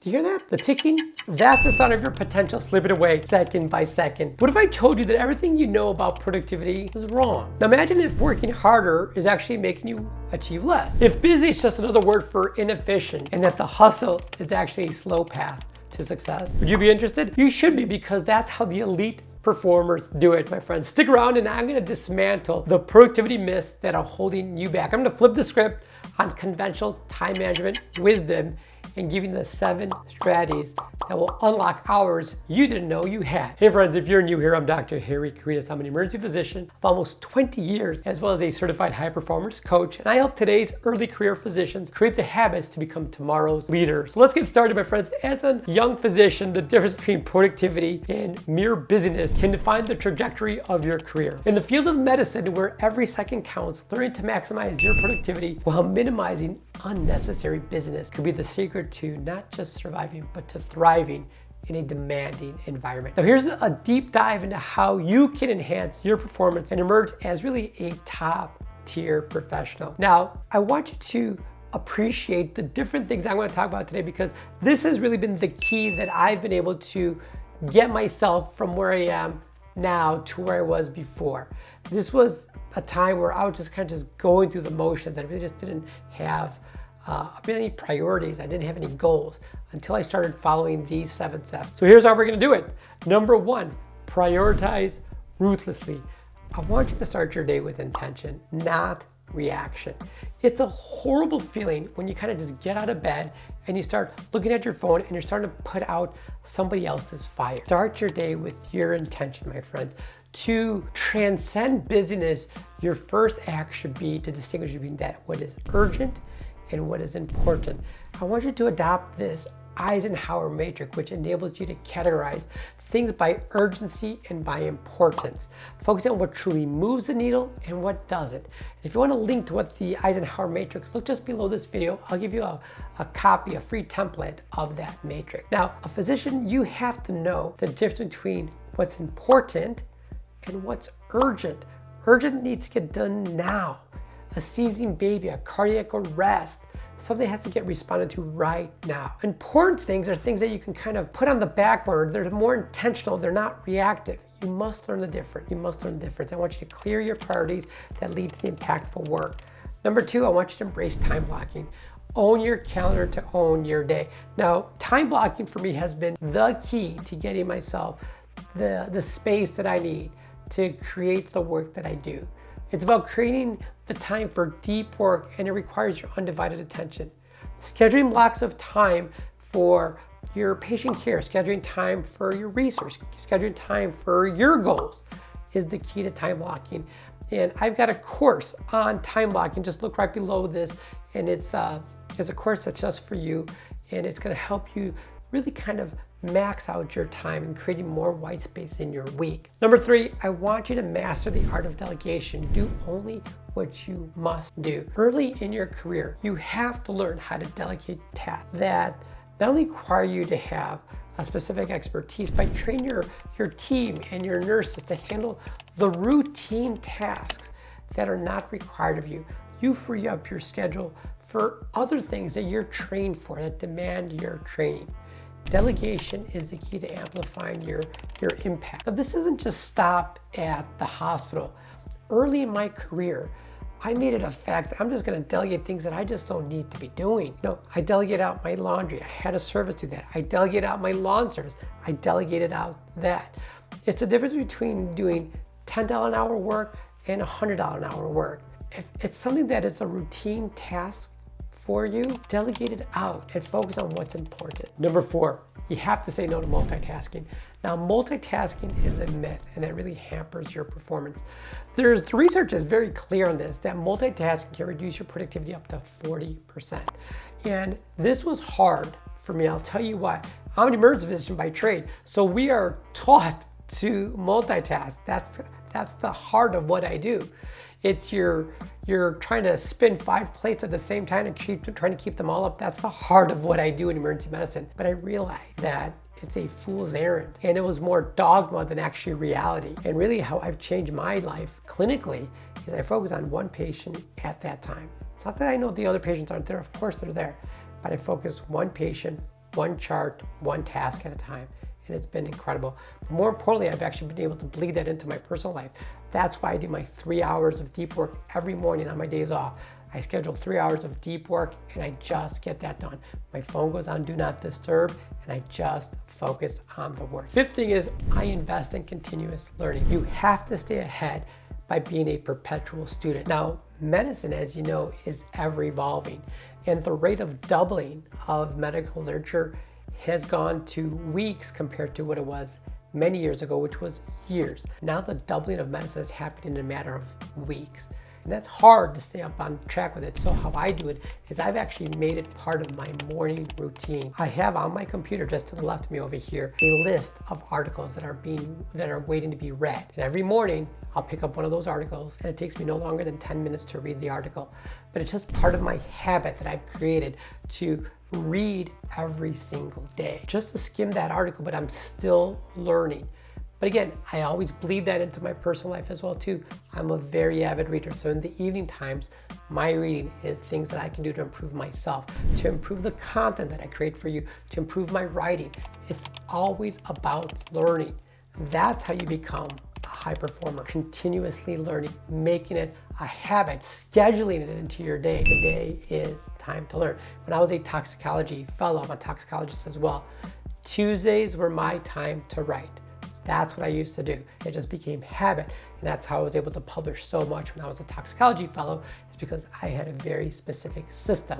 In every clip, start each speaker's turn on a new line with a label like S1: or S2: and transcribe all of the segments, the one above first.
S1: Do you hear that? The ticking? That's the sound of your potential slipping away second by second. What if I told you that everything you know about productivity is wrong? Now imagine if working harder is actually making you achieve less. If busy is just another word for inefficient, and that the hustle is actually a slow path to success. Would you be interested? You should be, because that's how the elite performers do it, my friends. Stick around and I'm gonna dismantle the productivity myths that are holding you back. I'm gonna flip the script on conventional time management wisdom and giving the 7 strategies that will unlock hours you didn't know you had. Hey friends, if you're new here, I'm Dr. Harry Caritas. I'm an emergency physician of almost 20 years, as well as a certified high performance coach. And I help today's early career physicians create the habits to become tomorrow's leaders. So let's get started, my friends. As a young physician, the difference between productivity and mere busyness can define the trajectory of your career. In the field of medicine, where every second counts, learning to maximize your productivity while minimizing unnecessary business could be the secret to not just surviving, but to thriving in a demanding environment. Now here's a deep dive into how you can enhance your performance and emerge as really a top tier professional. Now, I want you to appreciate the different things I'm going to talk about today, because this has really been the key that I've been able to get myself from where I am now to where I was before. This was a time where I was just kind of going through the motions. I really just didn't have any priorities. I didn't have any goals until I started following these 7 steps. So here's how we're gonna do it. Number 1, prioritize ruthlessly. I want you to start your day with intention, not reaction. It's a horrible feeling when you kind of just get out of bed and you start looking at your phone and you're starting to put out somebody else's fire. Start your day with your intention, my friends. To transcend busyness, your first act should be to distinguish between what is urgent and what is important. I want you to adopt this Eisenhower matrix, which enables you to categorize things by urgency and by importance, focusing on what truly moves the needle and what doesn't. If you want a link to what the Eisenhower matrix, look just below this video. I'll give you a copy, a free template of that matrix. Now, a physician, you have to know the difference between what's important and what's urgent. Urgent needs to get done now. A seizing baby, a cardiac arrest, something has to get responded to right now. Important things are things that you can kind of put on the back burner. They're more intentional, they're not reactive. You must learn the difference. You must learn the difference. I want you to clear your priorities that lead to the impactful work. Number 2, I want you to embrace time blocking. Own your calendar to own your day. Now, time blocking for me has been the key to getting myself the space that I need to create the work that I do. It's about creating the time for deep work, and it requires your undivided attention. Scheduling blocks of time for your patient care, scheduling time for your research, scheduling time for your goals is the key to time blocking. And I've got a course on time blocking. Just look right below this, and it's a course that's just for you, and it's going to help you really kind of max out your time and creating more white space in your week. Number 3, I want you to master the art of delegation. Do only what you must do. Early in your career, you have to learn how to delegate tasks that not only require you to have a specific expertise, but train your team and your nurses to handle the routine tasks that are not required of you. You free up your schedule for other things that you're trained for, that demand your training. Delegation is the key to amplifying your impact. Now, this doesn't just stop at the hospital. Early in my career, I made it a fact that I'm just going to delegate things that I just don't need to be doing. No, I delegate out my laundry. I had a service do that. I delegate out my lawn service. I delegated out that. It's the difference between doing $10 an hour work and $100 an hour work. If it's something that is a routine task for you, delegate it out and focus on what's important. Number 4, you have to say no to multitasking. Now, multitasking is a myth, and that really hampers your performance. The research is very clear on this, that multitasking can reduce your productivity up to 40%. And this was hard for me. I'll tell you why. I'm an emergency physician by trade, so we are taught to multitask. That's the heart of what I do. It's you're trying to spin 5 plates at the same time and trying to keep them all up. That's the heart of what I do in emergency medicine. But I realized that it's a fool's errand, and it was more dogma than actually reality. And really how I've changed my life clinically is I focus on one patient at that time. It's not that I know the other patients aren't there. Of course they're there. But I focus one patient, one chart, one task at a time. And it's been incredible. But more importantly, I've actually been able to bleed that into my personal life. That's why I do my 3 hours of deep work every morning on my days off. I schedule 3 hours of deep work and I just get that done. My phone goes on do not disturb and I just focus on the work. Fifth thing is I invest in continuous learning. You have to stay ahead by being a perpetual student. Now, medicine, as you know, is ever evolving, and the rate of doubling of medical literature has gone to weeks compared to what it was many years ago, which was years. Now the doubling of medicine is happening in a matter of weeks. And that's hard to stay up on track with it. So how I do it is I've actually made it part of my morning routine. I have on my computer just to the left of me over here a list of articles that are waiting to be read. And every morning I'll pick up one of those articles and it takes me no longer than 10 minutes to read the article. But it's just part of my habit that I've created to read every single day. Just to skim that article, but I'm still learning. But again, I always bleed that into my personal life as well too. I'm a very avid reader. So in the evening times, my reading is things that I can do to improve myself, to improve the content that I create for you, to improve my writing. It's always about learning. That's how you become a high performer. Continuously learning, making it a habit, scheduling it into your day. Today is time to learn. When I was a toxicology fellow, I'm a toxicologist as well. Tuesdays were my time to write. That's what I used to do. It just became habit. And that's how I was able to publish so much when I was a toxicology fellow, is because I had a very specific system.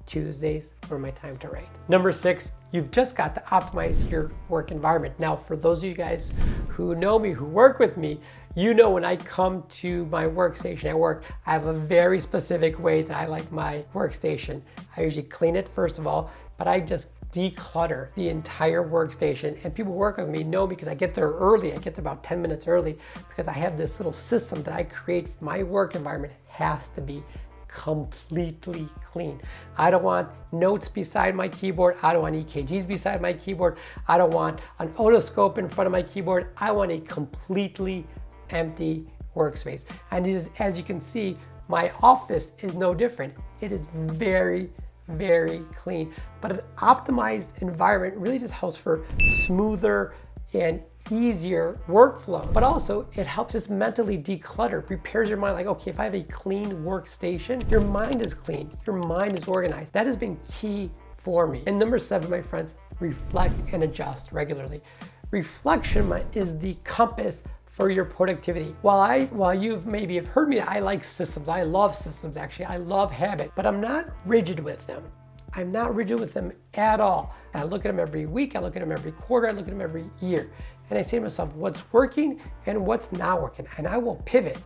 S1: Tuesdays were my time to write. Number 6, you've just got to optimize your work environment. Now, for those of you guys who know me, who work with me, you know when I come to my workstation at work, I have a very specific way that I like my workstation. I usually clean it first of all, but I just declutter the entire workstation. And people who work with me know because I get there early. I get there about 10 minutes early because I have this little system that I create. My work environment has to be completely clean. I don't want notes beside my keyboard. I don't want EKGs beside my keyboard. I don't want an otoscope in front of my keyboard. I want a completely empty workspace. And as you can see, my office is no different. It is very clean, but an optimized environment really just helps for smoother and easier workflow, but also it helps us mentally declutter, prepares your mind like, okay, if I have a clean workstation, your mind is clean, your mind is organized. That has been key for me. And number 7, my friends, reflect and adjust regularly. Reflection is the compass for your productivity. While you've maybe have heard me, I like systems. I love systems actually. I love habit, but I'm not rigid with them. I'm not rigid with them at all. I look at them every week. I look at them every quarter. I look at them every year. And I say to myself, what's working and what's not working? And I will pivot.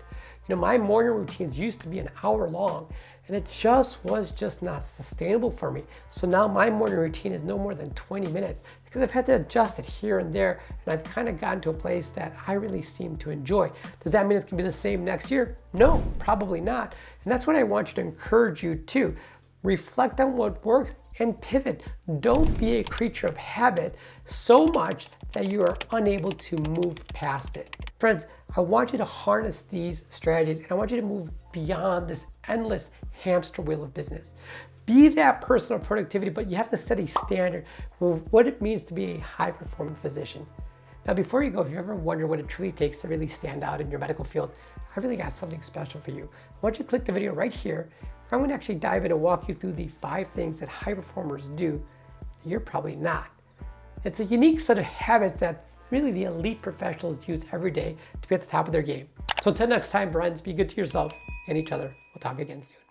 S1: You know, my morning routines used to be an hour long and it was just not sustainable for me. So now my morning routine is no more than 20 minutes because I've had to adjust it here and there, and I've kind of gotten to a place that I really seem to enjoy. Does that mean it's gonna be the same next year? No, probably not. And that's what I want you to encourage you to. Reflect on what works and pivot. Don't be a creature of habit so much that you are unable to move past it. Friends, I want you to harness these strategies and I want you to move beyond this endless hamster wheel of business. Be that person of productivity, but you have to set a standard for what it means to be a high-performing physician. Now, before you go, if you ever wonder what it truly takes to really stand out in your medical field, I really got something special for you. I want you to click the video right here. I'm going to actually dive in and walk you through the 5 things that high performers do that you're probably not. It's a unique set of habits that really the elite professionals use every day to be at the top of their game. So until next time, friends, be good to yourself and each other. We'll talk again soon.